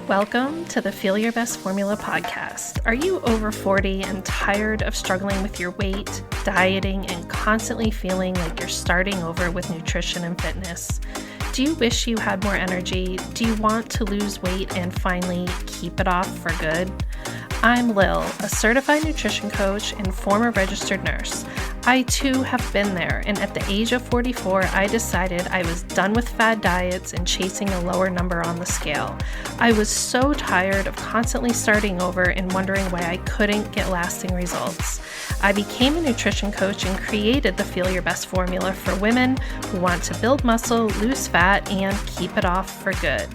Welcome to the Feel Your Best Formula podcast. Are you over 40 and tired of struggling with your weight, dieting, and constantly feeling like you're starting over with nutrition and fitness? Do you wish you had more energy? Do you want to lose weight and finally keep it off for good? I'm Lil, a certified nutrition coach and former registered nurse. I too have been there, and at the age of 44, I decided I was done with fad diets and chasing a lower number on the scale. I was so tired of constantly starting over and wondering why I couldn't get lasting results. I became a nutrition coach and created the Feel Your Best formula for women who want to build muscle, lose fat, and keep it off for good.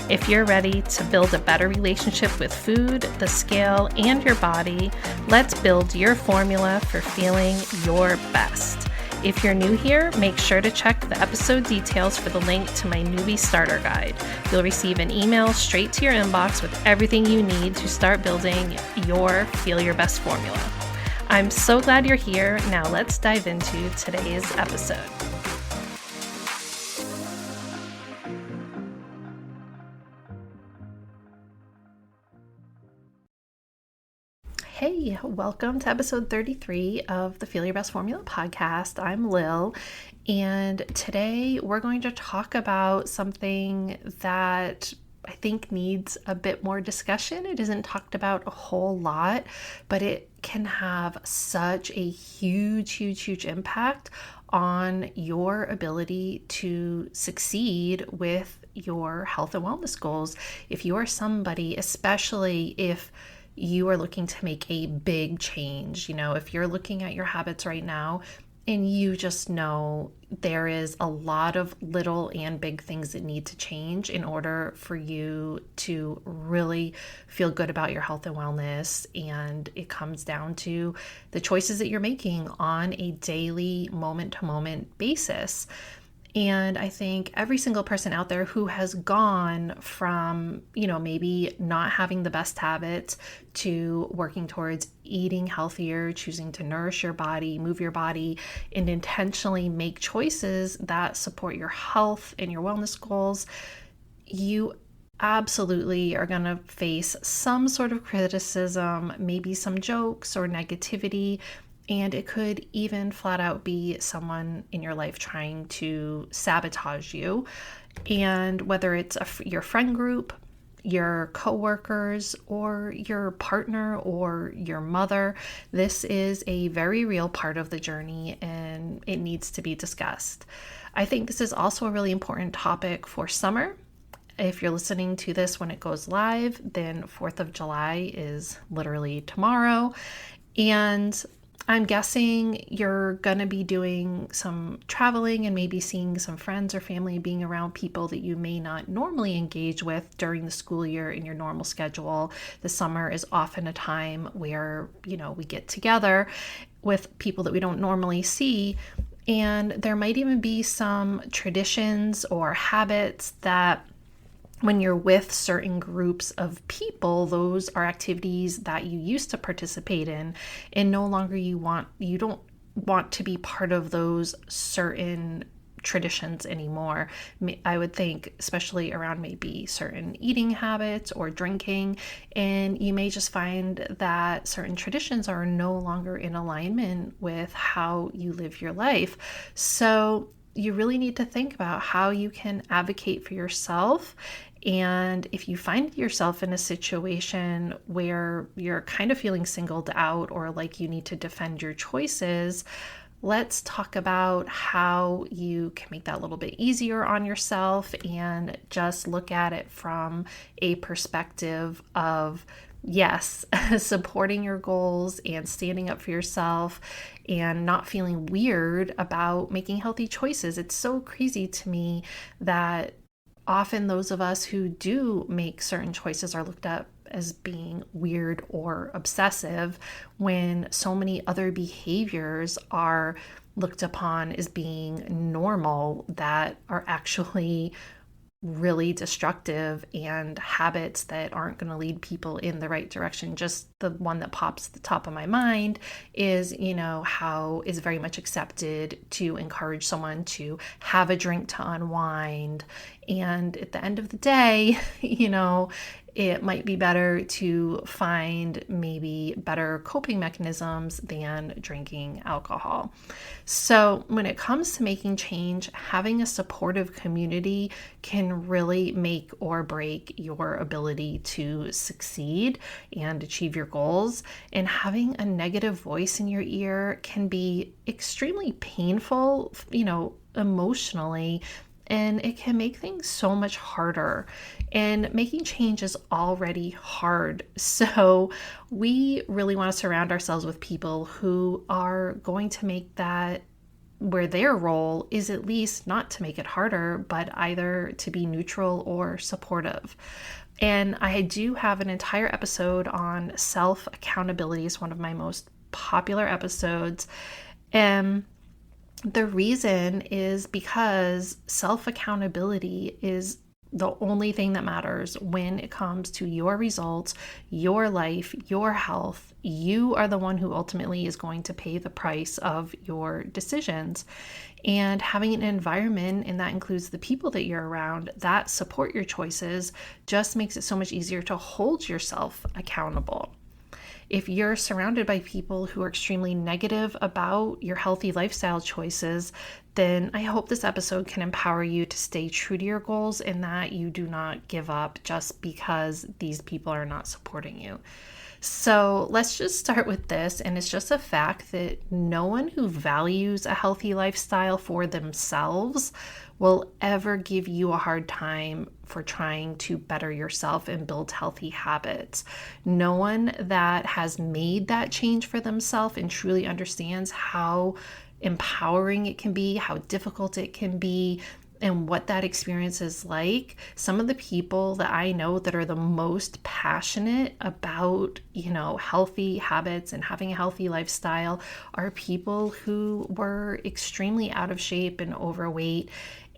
If you're ready to build a better relationship with food, the scale, and your body, let's build your formula for feeling your best. If you're new here, make sure to check the episode details for the link to my newbie starter guide. You'll receive an email straight to your inbox with everything you need to start building your Feel Your Best formula. I'm so glad you're here. Now let's dive into today's episode. Hey, welcome to episode 33 of the Feel Your Best Formula podcast. I'm Lil, and today we're going to talk about something that I think needs a bit more discussion. It isn't talked about a whole lot, but it can have such a huge impact on your ability to succeed with your health and wellness goals. If you are somebody, especially if you are looking to make a big change, if you're looking at your habits right now and you just know there is a lot of little and big things that need to change in order for you to really feel good about your health and wellness. And it comes down to the choices that you're making on a daily, moment-to-moment basis. And I think every single person out there who has gone from, maybe not having the best habits to working towards eating healthier, choosing to nourish your body, move your body, and intentionally make choices that support your health and your wellness goals, you absolutely are going to face some sort of criticism, maybe some jokes or negativity. And it could even flat out be someone in your life trying to sabotage you. And whether it's your friend group, your coworkers, or your partner or your mother, this is a very real part of the journey and it needs to be discussed. I think this is also a really important topic for summer. If you're listening to this when it goes live, then 4th of July is literally tomorrow. And I'm guessing you're going to be doing some traveling and maybe seeing some friends or family, being around people that you may not normally engage with during the school year in your normal schedule. The summer is often a time where, we get together with people that we don't normally see. And there might even be some traditions or habits that when you're with certain groups of people, those are activities that you used to participate in, and no longer you don't want to be part of those certain traditions anymore. I would think especially around maybe certain eating habits or drinking, and you may just find that certain traditions are no longer in alignment with how you live your life. So you really need to think about how you can advocate for yourself. And if you find yourself in a situation where you're kind of feeling singled out or like you need to defend your choices, let's talk about how you can make that a little bit easier on yourself and just look at it from a perspective of, yes, supporting your goals and standing up for yourself and not feeling weird about making healthy choices. It's so crazy to me that often those of us who do make certain choices are looked at as being weird or obsessive when so many other behaviors are looked upon as being normal that are actually really destructive and habits that aren't going to lead people in the right direction. Just the one that pops at the top of my mind is, how is very much accepted to encourage someone to have a drink to unwind. And at the end of the day, it might be better to find maybe better coping mechanisms than drinking alcohol. So when it comes to making change, having a supportive community can really make or break your ability to succeed and achieve your goals. And having a negative voice in your ear can be extremely painful, emotionally, and it can make things so much harder. And making change is already hard. So we really want to surround ourselves with people who are going to make that where their role is at least not to make it harder, but either to be neutral or supportive. And I do have an entire episode on self-accountability. It's one of my most popular episodes. And the reason is because self-accountability is the only thing that matters when it comes to your results, your life, your health. You are the one who ultimately is going to pay the price of your decisions. And having an environment, and that includes the people that you're around, that support your choices, just makes it so much easier to hold yourself accountable. If you're surrounded by people who are extremely negative about your healthy lifestyle choices, then I hope this episode can empower you to stay true to your goals and that you do not give up just because these people are not supporting you. So let's just start with this. And it's just a fact that no one who values a healthy lifestyle for themselves will ever give you a hard time for trying to better yourself and build healthy habits. No one that has made that change for themselves and truly understands how empowering it can be, how difficult it can be, and what that experience is like. Some of the people that I know that are the most passionate about, healthy habits and having a healthy lifestyle are people who were extremely out of shape and overweight,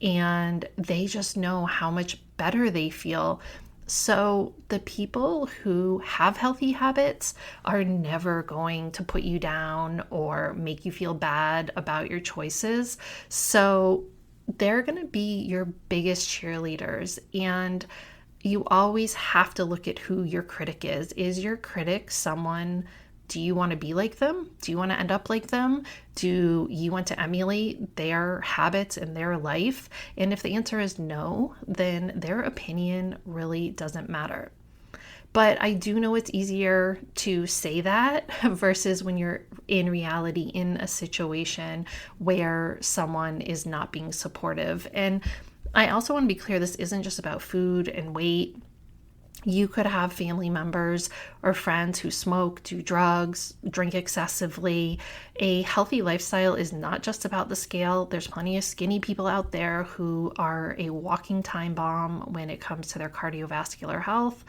and they just know how much better they feel. So the people who have healthy habits are never going to put you down or make you feel bad about your choices. So they're going to be your biggest cheerleaders. And you always have to look at who your critic is. Is your critic someone, do you want to be like them? Do you want to end up like them? Do you want to emulate their habits and their life? And if the answer is no, then their opinion really doesn't matter. But I do know it's easier to say that versus when you're in reality in a situation where someone is not being supportive. And I also want to be clear, this isn't just about food and weight. You could have family members or friends who smoke, do drugs, drink excessively. A healthy lifestyle is not just about the scale. There's plenty of skinny people out there who are a walking time bomb when it comes to their cardiovascular health.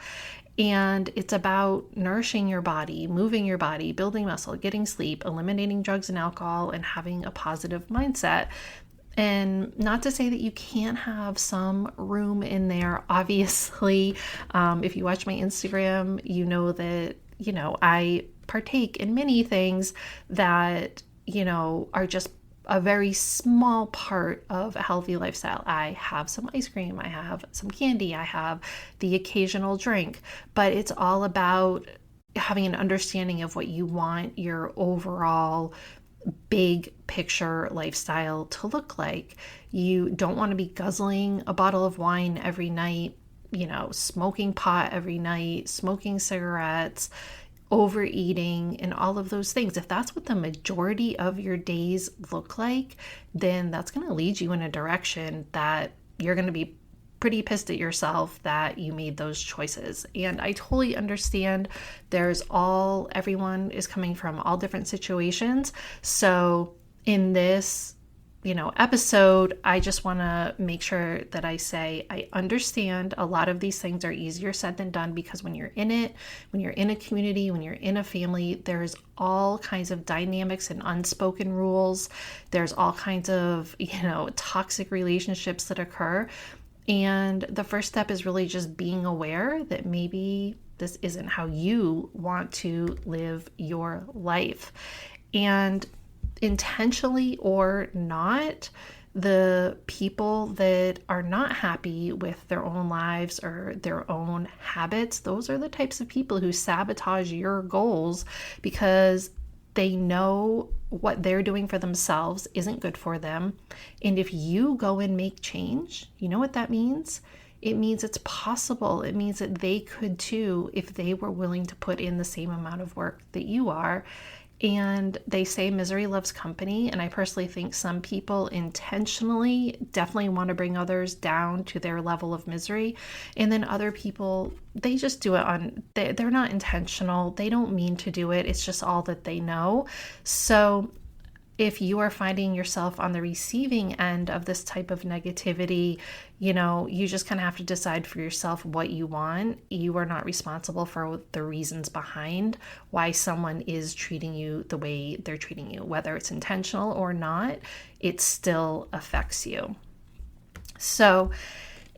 And it's about nourishing your body, moving your body, building muscle, getting sleep, eliminating drugs and alcohol, and having a positive mindset. And not to say that you can't have some room in there. Obviously, if you watch my Instagram, you know that, I partake in many things that, are just a very small part of a healthy lifestyle. I have some ice cream, I have some candy, I have the occasional drink, but it's all about having an understanding of what you want your overall big picture lifestyle to look like. You don't want to be guzzling a bottle of wine every night, smoking pot every night, smoking cigarettes, overeating, and all of those things. If that's what the majority of your days look like, then that's going to lead you in a direction that you're going to be pretty pissed at yourself that you made those choices. And I totally understand everyone is coming from all different situations. So in this, episode, I just want to make sure that I say, I understand a lot of these things are easier said than done, because when you're in it, when you're in a community, when you're in a family, there's all kinds of dynamics and unspoken rules. There's all kinds of, toxic relationships that occur. And the first step is really just being aware that maybe this isn't how you want to live your life. And intentionally or not, the people that are not happy with their own lives or their own habits, those are the types of people who sabotage your goals because they know what they're doing for themselves isn't good for them. And if you go and make change, you know what that means? It means it's possible. It means that they could too if they were willing to put in the same amount of work that you are. And they say misery loves company. And I personally think some people intentionally definitely want to bring others down to their level of misery. And then other people, they just do it they're not intentional. They don't mean to do it. It's just all that they know. So if you are finding yourself on the receiving end of this type of negativity, you just kind of have to decide for yourself what you want. You are not responsible for the reasons behind why someone is treating you the way they're treating you. Whether it's intentional or not, it still affects you. So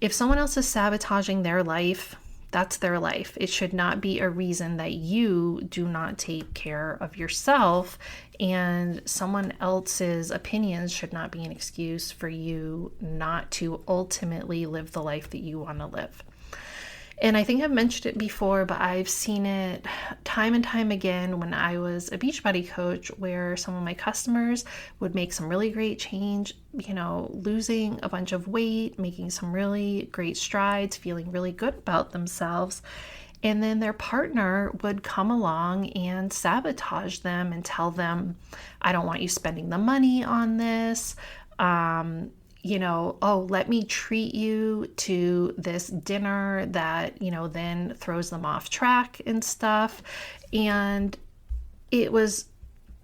if someone else is sabotaging their life, that's their life. It should not be a reason that you do not take care of yourself, and someone else's opinions should not be an excuse for you not to ultimately live the life that you want to live. And I think I've mentioned it before, but I've seen it time and time again when I was a Beachbody coach, where some of my customers would make some really great change, losing a bunch of weight, making some really great strides, feeling really good about themselves. And then their partner would come along and sabotage them and tell them, I don't want you spending the money on this. Let me treat you to this dinner that, then throws them off track and stuff. And it was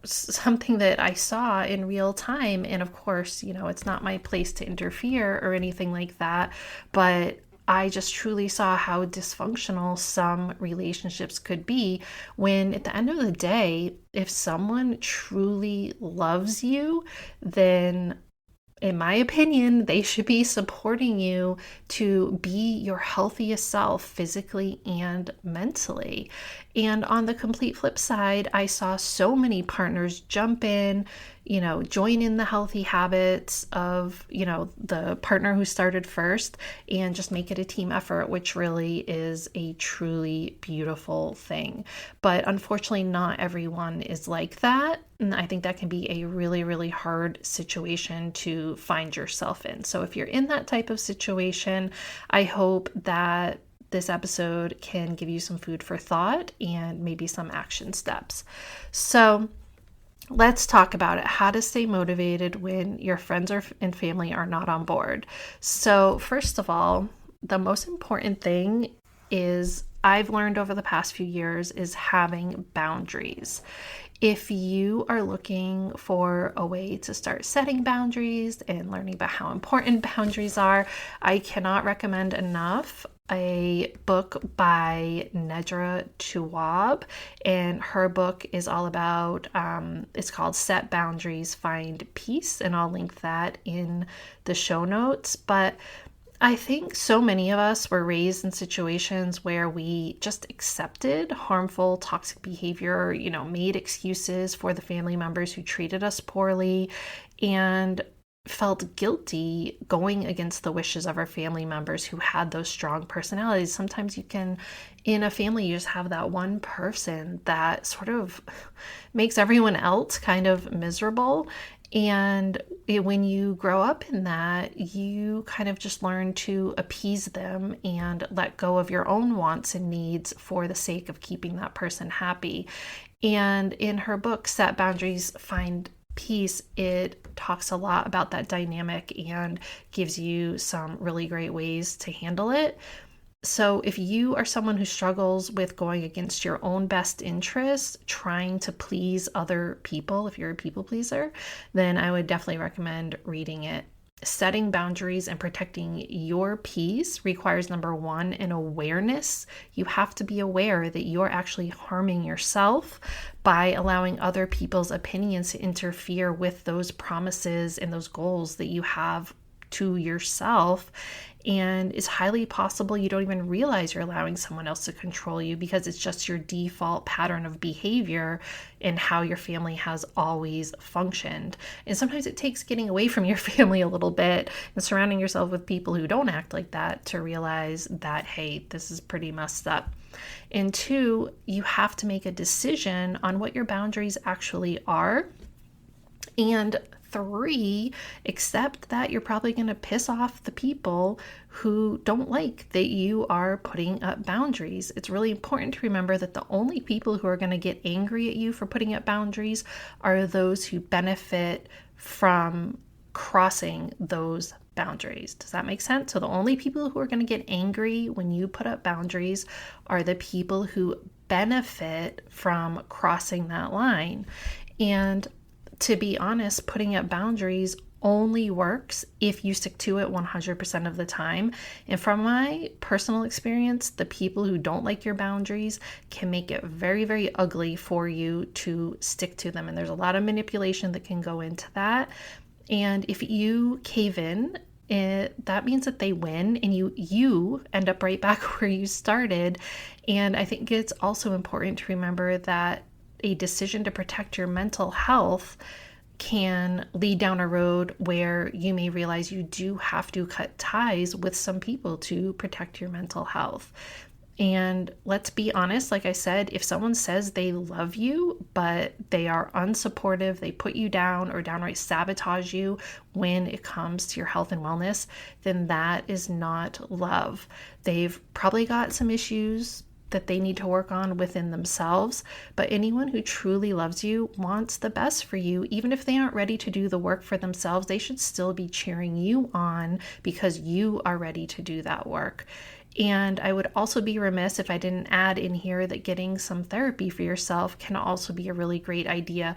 something that I saw in real time. And of course, it's not my place to interfere or anything like that, but I just truly saw how dysfunctional some relationships could be when, at the end of the day, if someone truly loves you, then in my opinion, they should be supporting you to be your healthiest self physically and mentally. And on the complete flip side, I saw so many partners jump in, join in the healthy habits of, the partner who started first and just make it a team effort, which really is a truly beautiful thing. But unfortunately, not everyone is like that. And I think that can be a really, really hard situation to find yourself in. So if you're in that type of situation, I hope that this episode can give you some food for thought and maybe some action steps. So let's talk about it. How to stay motivated when your friends and family are not on board. So first of all, the most important thing is I've learned over the past few years is having boundaries. If you are looking for a way to start setting boundaries and learning about how important boundaries are, I cannot recommend enough a book by Nedra Tawwab, and her book is all about, it's called Set Boundaries, Find Peace, and I'll link that in the show notes. But I think so many of us were raised in situations where we just accepted harmful, toxic behavior, made excuses for the family members who treated us poorly, and felt guilty going against the wishes of our family members who had those strong personalities. Sometimes in a family, you just have that one person that sort of makes everyone else kind of miserable. And when you grow up in that, you kind of just learn to appease them and let go of your own wants and needs for the sake of keeping that person happy. And in her book, Set Boundaries, Find Peace, it talks a lot about that dynamic and gives you some really great ways to handle it. So if you are someone who struggles with going against your own best interests, trying to please other people, if you're a people pleaser, then I would definitely recommend reading it. Setting boundaries and protecting your peace requires, number one, an awareness. You have to be aware that you're actually harming yourself by allowing other people's opinions to interfere with those promises and those goals that you have to yourself. And it's highly possible you don't even realize you're allowing someone else to control you because it's just your default pattern of behavior and how your family has always functioned. And sometimes it takes getting away from your family a little bit and surrounding yourself with people who don't act like that to realize that, hey, this is pretty messed up. And 2, you have to make a decision on what your boundaries actually are. And 3, accept that you're probably going to piss off the people who don't like that you are putting up boundaries. It's really important to remember that the only people who are going to get angry at you for putting up boundaries are those who benefit from crossing those boundaries. Does that make sense? So the only people who are going to get angry when you put up boundaries are the people who benefit from crossing that line. And to be honest, putting up boundaries only works if you stick to it 100% of the time. And from my personal experience, the people who don't like your boundaries can make it very, very ugly for you to stick to them. And there's a lot of manipulation that can go into that. And if you cave in, that means that they win and you end up right back where you started. And I think it's also important to remember that a decision to protect your mental health can lead down a road where you may realize you do have to cut ties with some people to protect your mental health. And let's be honest, like I said, if someone says they love you, but they are unsupportive, they put you down or downright sabotage you when it comes to your health and wellness, then that is not love. They've probably got some issues that they need to work on within themselves, but anyone who truly loves you wants the best for you. Even if they aren't ready to do the work for themselves, they should still be cheering you on because you are ready to do that work. And I would also be remiss if I didn't add in here that getting some therapy for yourself can also be a really great idea,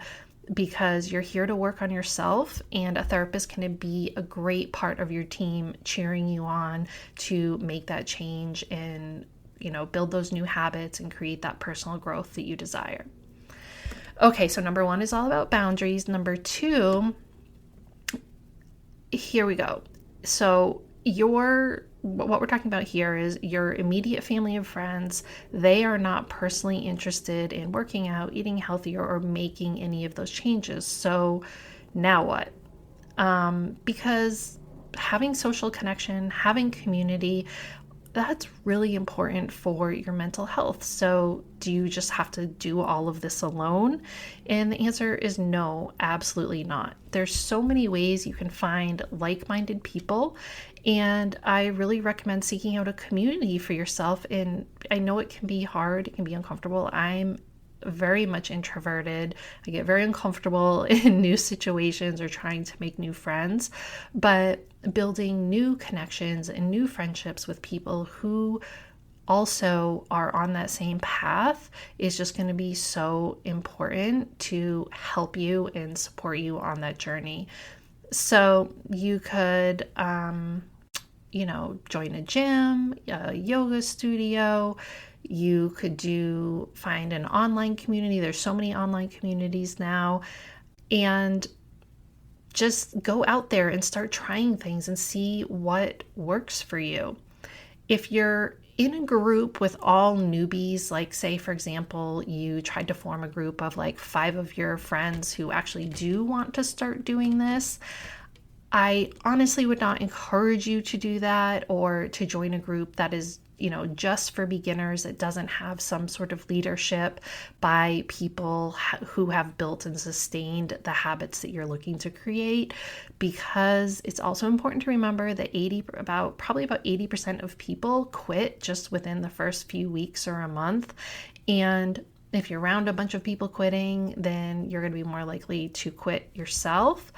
because you're here to work on yourself, and a therapist can be a great part of your team cheering you on to make that change and build those new habits and create that personal growth that you desire. Okay, so number 1 is all about boundaries. Number 2, here we go. So what we're talking about here is your immediate family and friends. They are not personally interested in working out, eating healthier, or making any of those changes. So now what? Because having social connection, having community, that's really important for your mental health. So do you just have to do all of this alone? And the answer is no, absolutely not. There's so many ways you can find like-minded people, and I really recommend seeking out a community for yourself. And I know it can be hard, it can be uncomfortable. I'm very much introverted. I get very uncomfortable in new situations or trying to make new friends, but building new connections and new friendships with people who also are on that same path is just going to be so important to help you and support you on that journey. So you could, join a gym, a yoga studio. You could find an online community. There's so many online communities now, and just go out there and start trying things and see what works for you. If you're in a group with all newbies, like say, for example, you tried to form a group of like 5 of your friends who actually do want to start doing this, I honestly would not encourage you to do that or to join a group that is just for beginners. It doesn't have some sort of leadership by people who have built and sustained the habits that you're looking to create, because it's also important to remember that probably about 80% of people quit just within the first few weeks or a month. And if you're around a bunch of people quitting, then you're going to be more likely to quit yourself.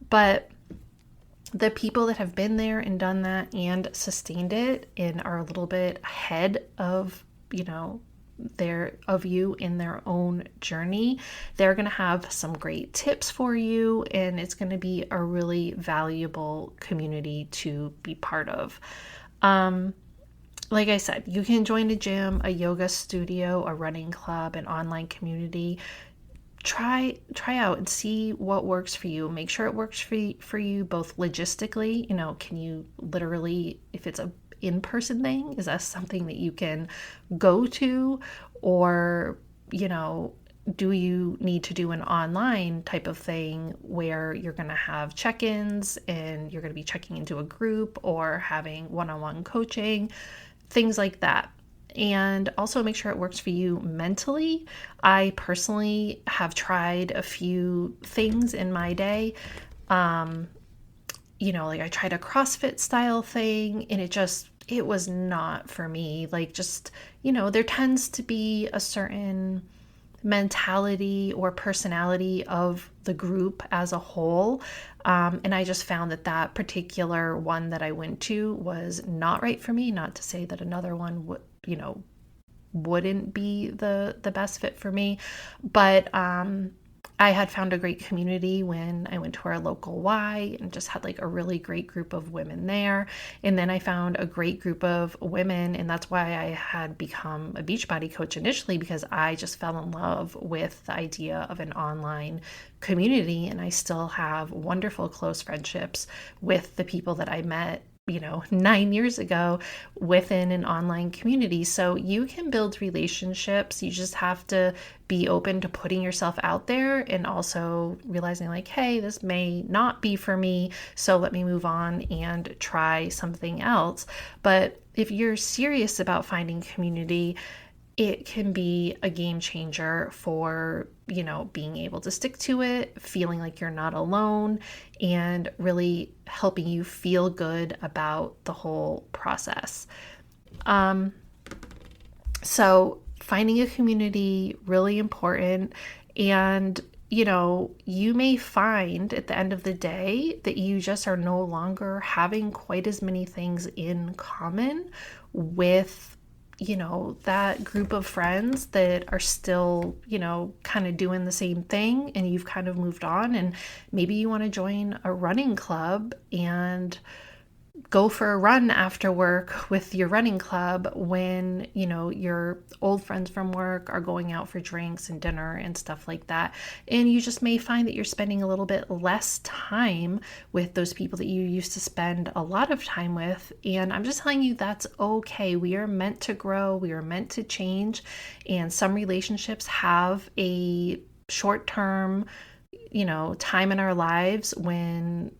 But the people that have been there and done that and sustained it and are a little bit ahead of, you in their own journey, they're going to have some great tips for you, and it's going to be a really valuable community to be part of. Like I said, you can join a gym, a yoga studio, a running club, an online community. try out and see what works for you. Make sure it works for you both logistically. Can you literally, if it's a in-person thing, is that something that you can go to? Or, do you need to do an online type of thing where you're going to have check-ins and you're going to be checking into a group or having one-on-one coaching, things like that. And also make sure it works for you mentally. I personally have tried a few things in my day. Like I tried a CrossFit style thing and it was not for me. Like there tends to be a certain mentality or personality of the group as a whole. And I just found that particular one that I went to was not right for me. Not to say that another one wouldn't be the best fit for me. But I had found a great community when I went to our local Y and just had like a really great group of women there. And then I found a great group of women, and that's why I had become a Beachbody coach initially, because I just fell in love with the idea of an online community. And I still have wonderful close friendships with the people that I met 9 years ago within an online community. So you can build relationships. You just have to be open to putting yourself out there and also realizing like, hey, this may not be for me, so let me move on and try something else. But if you're serious about finding community, it can be a game changer for, being able to stick to it, feeling like you're not alone, and really helping you feel good about the whole process. So finding a community, really important. And, you may find at the end of the day that you just are no longer having quite as many things in common with that group of friends that are still, kind of doing the same thing, and you've kind of moved on, and maybe you want to join a running club and go for a run after work with your running club when, your old friends from work are going out for drinks and dinner and stuff like that. And you just may find that you're spending a little bit less time with those people that you used to spend a lot of time with. And I'm just telling you, that's okay. We are meant to grow. We are meant to change. And some relationships have a short-term, time in our lives when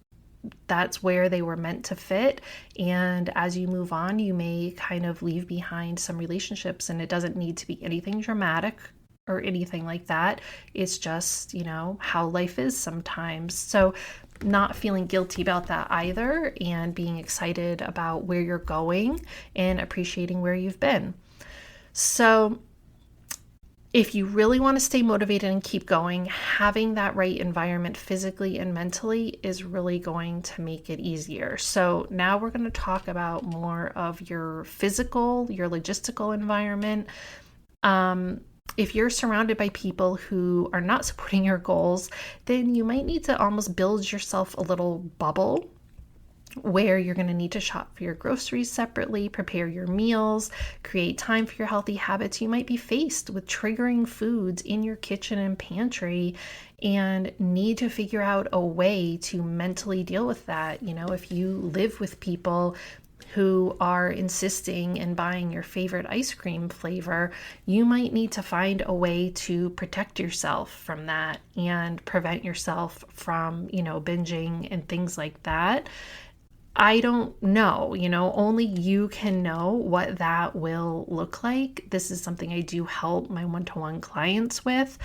that's where they were meant to fit. And as you move on, you may kind of leave behind some relationships, and it doesn't need to be anything dramatic or anything like that. It's just, how life is sometimes. So not feeling guilty about that either, and being excited about where you're going and appreciating where you've been. So if you really want to stay motivated and keep going, having that right environment physically and mentally is really going to make it easier. So now we're going to talk about more of your physical, your logistical environment. If you're surrounded by people who are not supporting your goals, then you might need to almost build yourself a little bubble where you're going to need to shop for your groceries separately, prepare your meals, create time for your healthy habits. You might be faced with triggering foods in your kitchen and pantry and need to figure out a way to mentally deal with that. If you live with people who are insisting in buying your favorite ice cream flavor, you might need to find a way to protect yourself from that and prevent yourself from, binging and things like that. I don't know, only you can know what that will look like. This is something I do help my one-to-one clients with,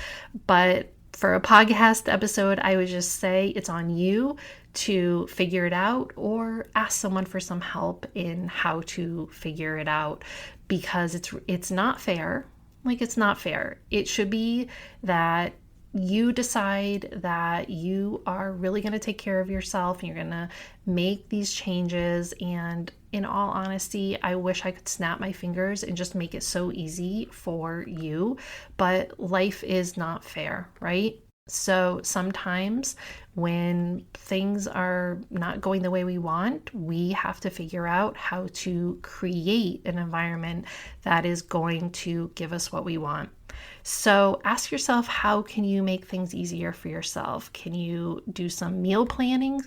but for a podcast episode, I would just say it's on you to figure it out or ask someone for some help in how to figure it out, because it's not fair. It's not fair. It should be that you decide that you are really going to take care of yourself and you're going to make these changes. And in all honesty, I wish I could snap my fingers and just make it so easy for you, but life is not fair, right? So sometimes when things are not going the way we want, we have to figure out how to create an environment that is going to give us what we want. So ask yourself, how can you make things easier for yourself? Can you do some meal planning?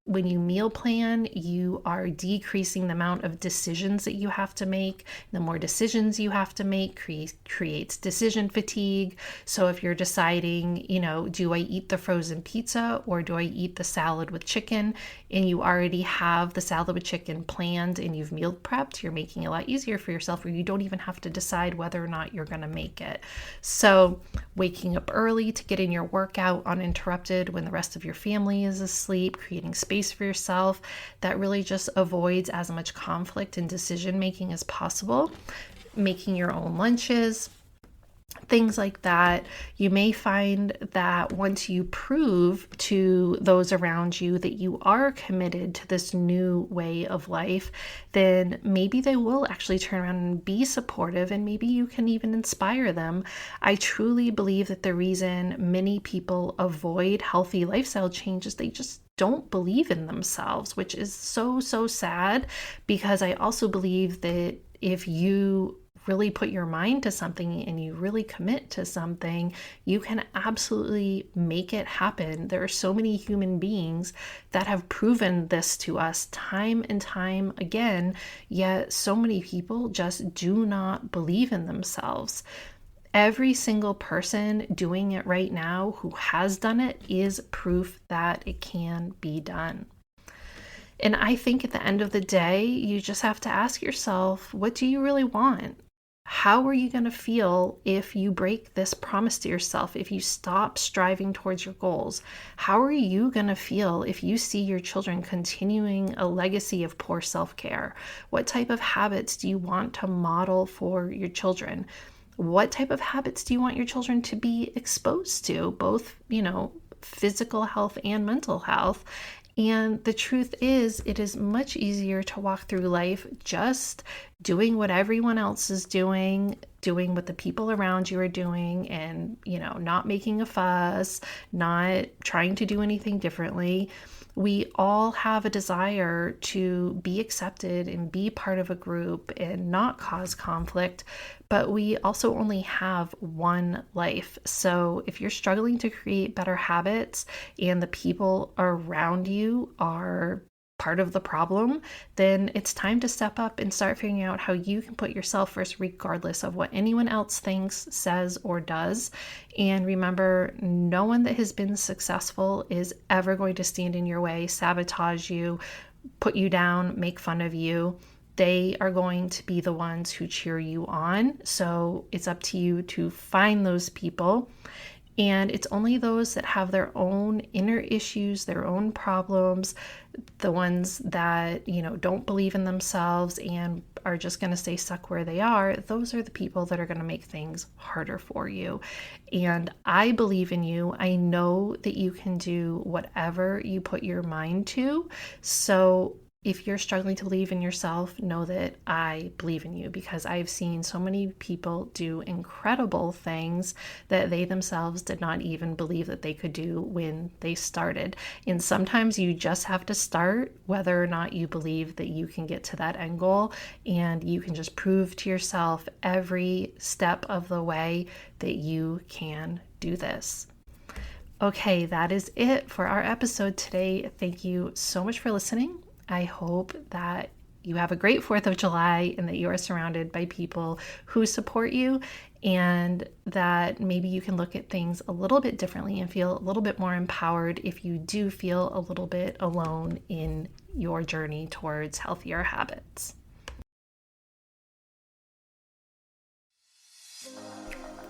When you meal plan, you are decreasing the amount of decisions that you have to make. The more decisions you have to make creates decision fatigue. So if you're deciding, do I eat the frozen pizza or do I eat the salad with chicken? And you already have the salad with chicken planned and you've meal prepped, you're making it a lot easier for yourself, or you don't even have to decide whether or not you're going to make it. So waking up early to get in your workout uninterrupted when the rest of your family is asleep, creating space for yourself, that really just avoids as much conflict and decision making as possible. Making your own lunches, things like that. You may find that once you prove to those around you that you are committed to this new way of life, then maybe they will actually turn around and be supportive, and maybe you can even inspire them. I truly believe that the reason many people avoid healthy lifestyle changes, they just don't believe in themselves, which is so sad, because I also believe that if you really put your mind to something and you really commit to something, you can absolutely make it happen. There are so many human beings that have proven this to us time and time again, yet so many people just do not believe in themselves. Every single person doing it right now who has done it is proof that it can be done. And I think at the end of the day, you just have to ask yourself, what do you really want? How are you going to feel if you break this promise to yourself, if you stop striving towards your goals? How are you going to feel if you see your children continuing a legacy of poor self-care? What type of habits do you want to model for your children? What type of habits do you want your children to be exposed to, both, physical health and mental health? And the truth is, it is much easier to walk through life just doing what everyone else is doing what the people around you are doing, and, not making a fuss, not trying to do anything differently. We all have a desire to be accepted and be part of a group and not cause conflict, but we also only have one life. So if you're struggling to create better habits and the people around you are part of the problem, then it's time to step up and start figuring out how you can put yourself first, regardless of what anyone else thinks, says, or does. And remember, no one that has been successful is ever going to stand in your way, sabotage you, put you down, make fun of you. They are going to be the ones who cheer you on. So it's up to you to find those people. And it's only those that have their own inner issues, their own problems, the ones that, don't believe in themselves and are just going to stay stuck where they are. Those are the people that are going to make things harder for you. And I believe in you. I know that you can do whatever you put your mind to. So if you're struggling to believe in yourself, know that I believe in you, because I've seen so many people do incredible things that they themselves did not even believe that they could do when they started. And sometimes you just have to start, whether or not you believe that you can get to that end goal, and you can just prove to yourself every step of the way that you can do this. Okay, that is it for our episode today. Thank you so much for listening. I hope that you have a great 4th of July and that you are surrounded by people who support you, and that maybe you can look at things a little bit differently and feel a little bit more empowered if you do feel a little bit alone in your journey towards healthier habits.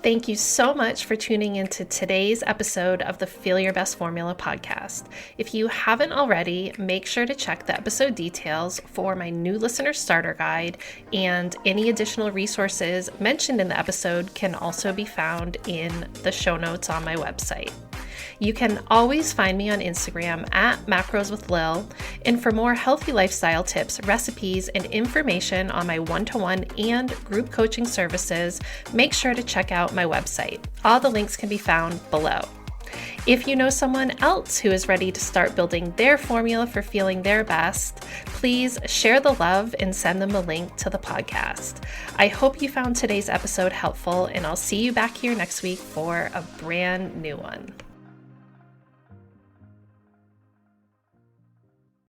Thank you so much for tuning into today's episode of the Feel Your Best Formula podcast. If you haven't already, make sure to check the episode details for my new listener starter guide, and any additional resources mentioned in the episode can also be found in the show notes on my website. You can always find me on Instagram at Macros with Lil, and for more healthy lifestyle tips, recipes, and information on my one-to-one and group coaching services, make sure to check out my website. All the links can be found below. If you know someone else who is ready to start building their formula for feeling their best, please share the love and send them a link to the podcast. I hope you found today's episode helpful, and I'll see you back here next week for a brand new one.